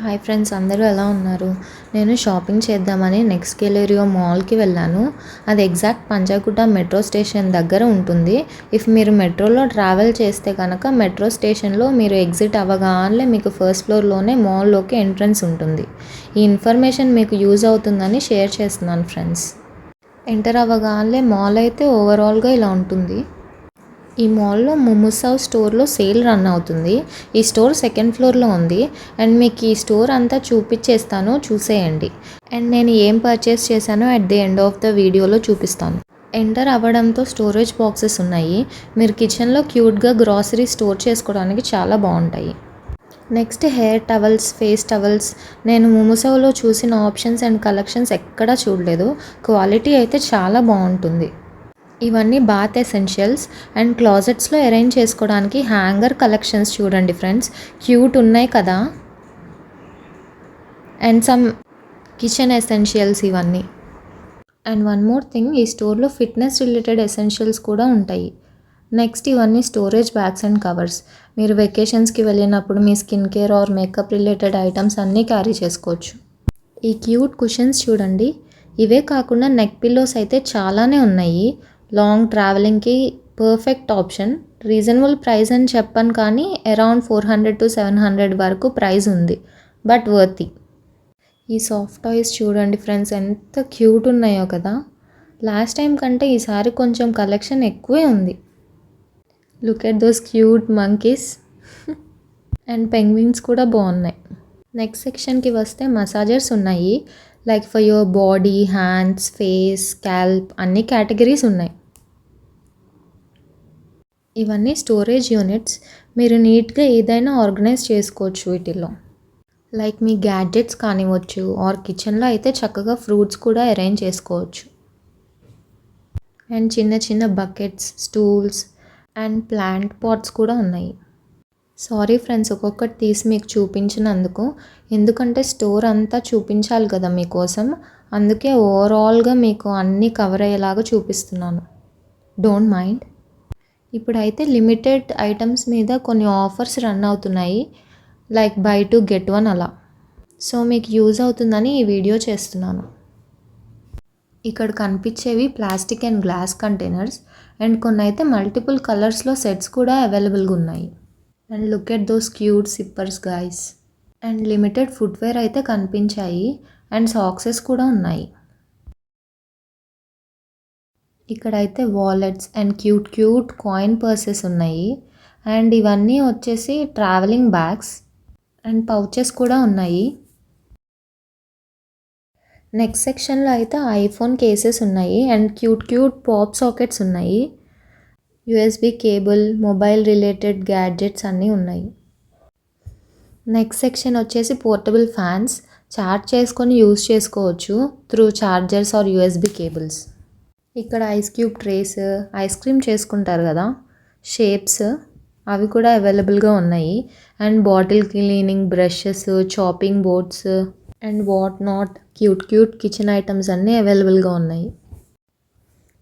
Hi friends, అందరూ ఎలా ఉన్నారు? నేను షాపింగ్ చేద్దామని నెక్స్ట్ గెలేరియో మాల్కి వెళ్ళాను. అది ఎగ్జాక్ట్ పంజాగుట్ట మెట్రో స్టేషన్ దగ్గర ఉంటుంది. ఇఫ్ మీరు మెట్రోలో ట్రావెల్ చేస్తే కనుక మెట్రో స్టేషన్లో మీరు ఎగ్జిట్ అవ్వగానే మీకు ఫస్ట్ ఫ్లోర్లోనే మాల్లోకి ఎంట్రన్స్ ఉంటుంది. ఈ ఇన్ఫర్మేషన్ మీకు యూజ్ అవుతుందని షేర్ చేస్తున్నాను ఫ్రెండ్స్. ఎంటర్ అవ్వగానే మాల్ అయితే ఓవరాల్గా ఇలా ఉంటుంది. ఈ మాల్లో ముముసావ్ స్టోర్లో సేల్ రన్ అవుతుంది. ఈ స్టోర్ సెకండ్ ఫ్లోర్లో ఉంది. అండ్ మీకు ఈ స్టోర్ అంతా చూపించేస్తాను, చూసేయండి. అండ్ నేను ఏం పర్చేస్ చేశానో at the end of the వీడియోలో చూపిస్తాను. ఎంటర్ అవ్వడంతో స్టోరేజ్ బాక్సెస్ ఉన్నాయి. మీరు కిచెన్లో క్యూట్గా గ్రాసరీ స్టోర్ చేసుకోవడానికి చాలా బాగుంటాయి. Next hair towels, face towels. నేను ముముసావ్లో చూసిన ఆప్షన్స్ అండ్ కలెక్షన్స్ ఎక్కడా చూడలేదు. క్వాలిటీ అయితే చాలా బాగుంటుంది. ఇవన్నీ బాత్ ఎసెన్షియల్స్ అండ్ క్లాజెట్స్లో అరేంజ్ చేసుకోవడానికి హ్యాంగర్ కలెక్షన్స్ చూడండి ఫ్రెండ్స్, క్యూట్ ఉన్నాయి కదా. అండ్ సమ్ కిచెన్ ఎసెన్షియల్స్ ఇవన్నీ. అండ్ వన్ మోర్ థింగ్, ఈ స్టోర్లో ఫిట్నెస్ రిలేటెడ్ ఎసెన్షియల్స్ కూడా ఉంటాయి. నెక్స్ట్ ఇవన్నీ స్టోరేజ్ బ్యాగ్స్ అండ్ కవర్స్. మీరు వెకేషన్స్కి వెళ్ళినప్పుడు మీ skin care or makeup related items అన్నీ క్యారీ చేసుకోవచ్చు. ఈ క్యూట్ కుషన్స్ చూడండి. ఇవే కాకుండా నెక్ పిల్లోస్ అయితే చాలానే ఉన్నాయి. లాంగ్ ట్రావెలింగ్కి పర్ఫెక్ట్ ఆప్షన్. రీజనబుల్ ప్రైస్ అని చెప్పాను, కానీ అరౌండ్ 400 to 700 వరకు ప్రైస్ ఉంది, బట్ వర్తి. ఈ సాఫ్ట్ టాయ్స్ చూడండి ఫ్రెండ్స్, ఎంత క్యూట్ ఉన్నాయో కదా. లాస్ట్ టైం కంటే ఈసారి కొంచెం కలెక్షన్ ఎక్కువే ఉంది. Look at those cute monkeys. And penguins కూడా బాగున్నాయి. నెక్స్ట్ సెక్షన్కి వస్తే మసాజర్స్ ఉన్నాయి. Like for your body, hands, face, scalp అన్ని కేటగిరీస్ ఉన్నాయి. ఇవన్నీ స్టోరేజ్ యూనిట్స్. మీరు నీట్గా ఏదైనా ఆర్గనైజ్ చేసుకోవచ్చు వీటిల్లో. లైక్ మీ గ్యాడ్జెట్స్ కానివ్వచ్చు, ఆర్ కిచెన్లో అయితే చక్కగా ఫ్రూట్స్ కూడా అరేంజ్ చేసుకోవచ్చు. అండ్ చిన్న చిన్న buckets, stools and plant pots కూడా ఉన్నాయి. సారీ ఫ్రెండ్స్, ఒక్కొక్కటి తీసి మీకు చూపించినందుకు. ఎందుకంటే స్టోర్ అంతా చూపించాలి కదా మీకోసం. అందుకే ఓవరాల్గా మీకు అన్నీ కవర్ అయ్యేలాగా చూపిస్తున్నాను. Don't mind. ఇప్పుడైతే లిమిటెడ్ ఐటమ్స్ మీద కొన్ని ఆఫర్స్ రన్ అవుతున్నాయి. లైక్ బై 2 get 1 అలా. సో మీకు యూజ్ అవుతుందని ఈ వీడియో చేస్తున్నాను. ఇక్కడ కనిపించేవి plastic and glass containers. And కొన్ని అయితే మల్టిపుల్ కలర్స్లో సెట్స్ కూడా అవైలబుల్గా ఉన్నాయి. And look at those cute sippers guys. And limited footwear అయితే కనిపించాయి. అండ్ సాక్సెస్ కూడా ఉన్నాయి. ఇక్కడైతే wallets and cute coin purses ఉన్నాయి. అండ్ ఇవన్నీ వచ్చేసి ట్రావెలింగ్ బ్యాగ్స్ అండ్ పౌచెస్ కూడా ఉన్నాయి. నెక్స్ట్ సెక్షన్లో అయితే ఐఫోన్ కేసెస్ ఉన్నాయి. అండ్ క్యూట్ పాప్ సాకెట్స్ ఉన్నాయి. USB cable, mobile related gadgets అన్నీ ఉన్నాయి. నెక్స్ట్ సెక్షన్ వచ్చేసి పోర్టబుల్ ఫ్యాన్స్. చార్జ్ చేసుకొని యూజ్ చేసుకోవచ్చు through chargers or USB cables. ఇక్కడ ice cube trays, ice cream చేసుకుంటారు కదా, షేప్స్, అవి కూడా అవైలబుల్గా ఉన్నాయి. And bottle cleaning brushes, chopping boards and what not cute kitchen items అన్నీ అవైలబుల్గా ఉన్నాయి.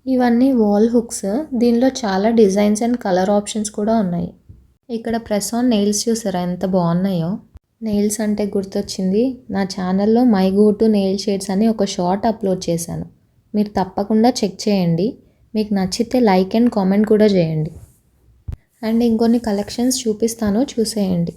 ఇవన్నీ వాల్ హుక్స్. దీనిలో చాలా డిజైన్స్ అండ్ కలర్ ఆప్షన్స్ కూడా ఉన్నాయి. ఇక్కడ ప్రెస్ ఆన్ నెయిల్స్ చూసారా ఎంత బాగున్నాయో. నెయిల్స్ అంటే గుర్తొచ్చింది, నా ఛానల్లో my go to nail shades అని ఒక షార్ట్ అప్లోడ్ చేశాను. మీరు తప్పకుండా చెక్ చేయండి. మీకు నచ్చితే లైక్ అండ్ కామెంట్ కూడా చేయండి. అండ్ ఇంకొన్ని కలెక్షన్స్ చూపిస్తాను, చూసేయండి.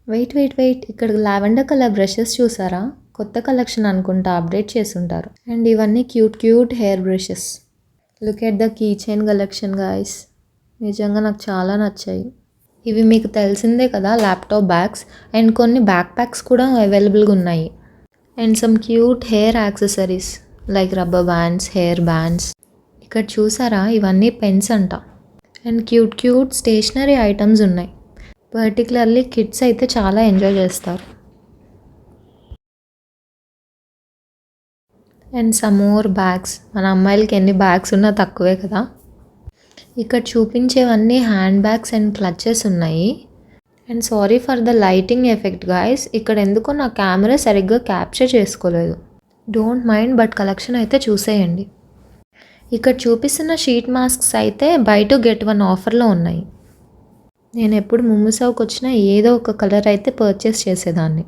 వెయిట్, ఇక్కడ లావెండర్ కలర్ బ్రషెస్ చూసారా? కొత్త కలెక్షన్ అనుకుంటా, అప్డేట్ చేసుంటారు. అండ్ ఇవన్నీ cute hair brushes. Look at the key chain collection guys. నిజంగా నాకు చాలా నచ్చాయి. ఇవి మీకు తెలిసిందే కదా, ల్యాప్టాప్ బ్యాగ్స్. అండ్ కొన్ని బ్యాక్ ప్యాక్స్ కూడా అవైలబుల్గా ఉన్నాయి. And some cute hair accessories like rubber bands, hair bands. ఇక్కడ చూసారా, ఇవన్నీ పెన్స్ అంట. అండ్ క్యూట్ స్టేషనరీ ఐటమ్స్ ఉన్నాయి. పర్టికులర్లీ కిడ్స్ అయితే చాలా ఎంజాయ్ చేస్తారు. And some more bags. మన అమ్మాయిలకి ఎన్ని బ్యాగ్స్ ఉన్నా తక్కువే కదా. ఇక్కడ చూపించేవన్నీ హ్యాండ్ బ్యాగ్స్ అండ్ క్లచెస్ ఉన్నాయి. And sorry for the lighting effect guys. ఇక్కడ ఎందుకో నా కెమెరా సరిగ్గా క్యాప్చర్ చేసుకోలేదు. డోంట్ మైండ్, బట్ కలెక్షన్ అయితే చూసేయండి. ఇక్కడ చూపిస్తున్న షీట్ మాస్క్స్ అయితే బై 2 get 1 ఆఫర్లో ఉన్నాయి. నేను ఎప్పుడు ముమ్ముసౌకి వచ్చినా ఏదో ఒక కలర్ అయితే పర్చేస్ చేసేదాన్ని.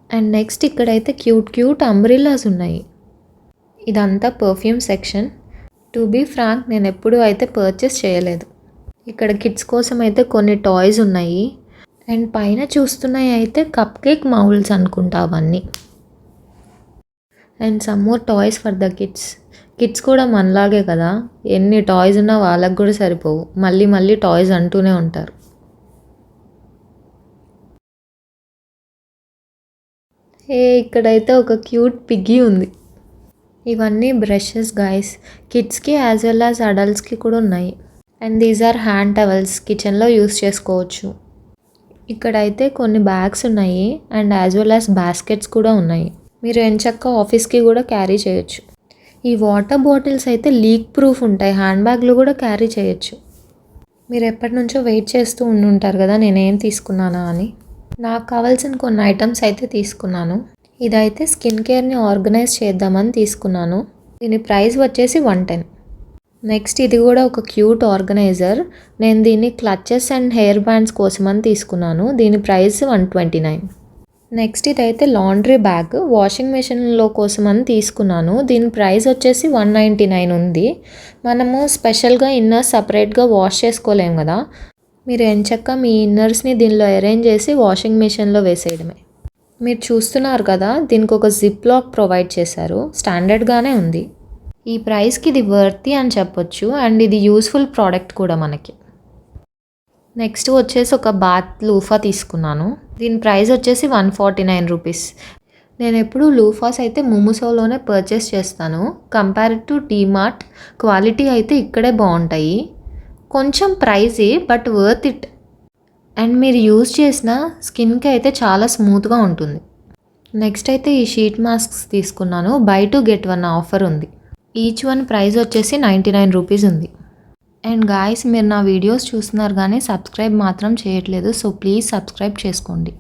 అండ్ నెక్స్ట్ ఇక్కడైతే క్యూట్ అంబ్రిల్లాస్ ఉన్నాయి. ఇదంతా perfume section. To be frank నేను ఎప్పుడూ అయితే పర్చేస్ చేయలేదు. ఇక్కడ కిడ్స్ కోసం అయితే కొన్ని టాయ్స్ ఉన్నాయి. అండ్ పైన చూస్తున్నాయి అయితే కప్ కేక్ మౌల్డ్స్ అనుకుంటా అవన్నీ. And some more toys for the kids కూడా మనలాగే కదా, ఎన్ని టాయ్స్ ఉన్నా వాళ్ళకు కూడా సరిపోవు, మళ్ళీ టాయ్స్ అంటూనే ఉంటారు. ఇక్కడైతే ఒక క్యూట్ పిగ్గీ ఉంది. ఇవన్నీ బ్రషెస్ గైస్, కిడ్స్కి యాజ్ వెల్ యాజ్ అడల్ట్స్కి కూడా ఉన్నాయి. And these are hand towels, కిచెన్లో యూస్ చేసుకోవచ్చు. ఇక్కడైతే కొన్ని బ్యాగ్స్ ఉన్నాయి and as well as baskets కూడా ఉన్నాయి. మీరు ఎంచక్క ఆఫీస్కి కూడా క్యారీ చేయొచ్చు. ఈ వాటర్ బాటిల్స్ అయితే లీక్ ప్రూఫ్ ఉంటాయి, హ్యాండ్ బ్యాగ్లో కూడా క్యారీ చేయొచ్చు. మీరు ఎప్పటి నుంచో వెయిట్ చేస్తూ ఉండుంటారు కదా నేనేం తీసుకున్నానా అని. నాకు కావాల్సిన కొన్ని ఐటమ్స్ అయితే తీసుకున్నాను. ఇదైతే స్కిన్ కేర్ని ఆర్గనైజ్ చేద్దామని తీసుకున్నాను. దీని ప్రైస్ వచ్చేసి 110. నెక్స్ట్ ఇది కూడా ఒక క్యూట్ ఆర్గనైజర్. నేను దీన్ని క్లచెస్ అండ్ హెయిర్ బ్యాండ్స్ కోసమని తీసుకున్నాను. దీని ప్రైస్ 129. నెక్స్ట్ ఇదైతే లాండ్రీ బ్యాగ్, వాషింగ్ మెషిన్లో కోసమని తీసుకున్నాను. దీని ప్రైస్ వచ్చేసి 199 ఉంది. మనము స్పెషల్గా ఇన్నర్స్ సపరేట్గా వాష్ చేసుకోలేము కదా, మీరు ఎంచక్క మీ ఇన్నర్స్ని దీనిలో అరేంజ్ చేసి వాషింగ్ మెషిన్లో వేసేయడమే. మీరు చూస్తున్నారు కదా, దీనికి ఒక జిప్ లాక్ ప్రొవైడ్ చేశారు, స్టాండర్డ్గానే ఉంది. ఈ ప్రైస్కి ఇది వర్తి అని చెప్పొచ్చు. అండ్ ఇది యూస్ఫుల్ ప్రోడక్ట్ కూడా మనకి. నెక్స్ట్ వచ్చేసి ఒక బాత్ లూఫా తీసుకున్నాను. దీని ప్రైస్ వచ్చేసి 149 రూపీస్. నేను ఎప్పుడు లూఫాస్ అయితే ముముసోలోనే పర్చేస్ చేస్తాను. కంపేర్డ్ టు డీమార్ట్ క్వాలిటీ అయితే ఇక్కడే బాగుంటాయి. కొంచెం ప్రైజే బట్ వర్త్ ఇట్. అండ్ మీరు యూజ్ చేసిన స్కిన్కి అయితే చాలా స్మూత్గా ఉంటుంది. నెక్స్ట్ అయితే ఈ షీట్ మాస్క్స్ తీసుకున్నాను. బై 2 get 1 ఆఫర్ ఉంది. ఈచ్ వన్ ప్రైస్ వచ్చేసి 99 రూపీస్ ఉంది. అండ్ గాయస్, మీరు నా వీడియోస్ చూస్తున్నారు కానీ సబ్స్క్రైబ్ మాత్రం చేయట్లేదు. సో ప్లీజ్ సబ్స్క్రైబ్ చేసుకోండి.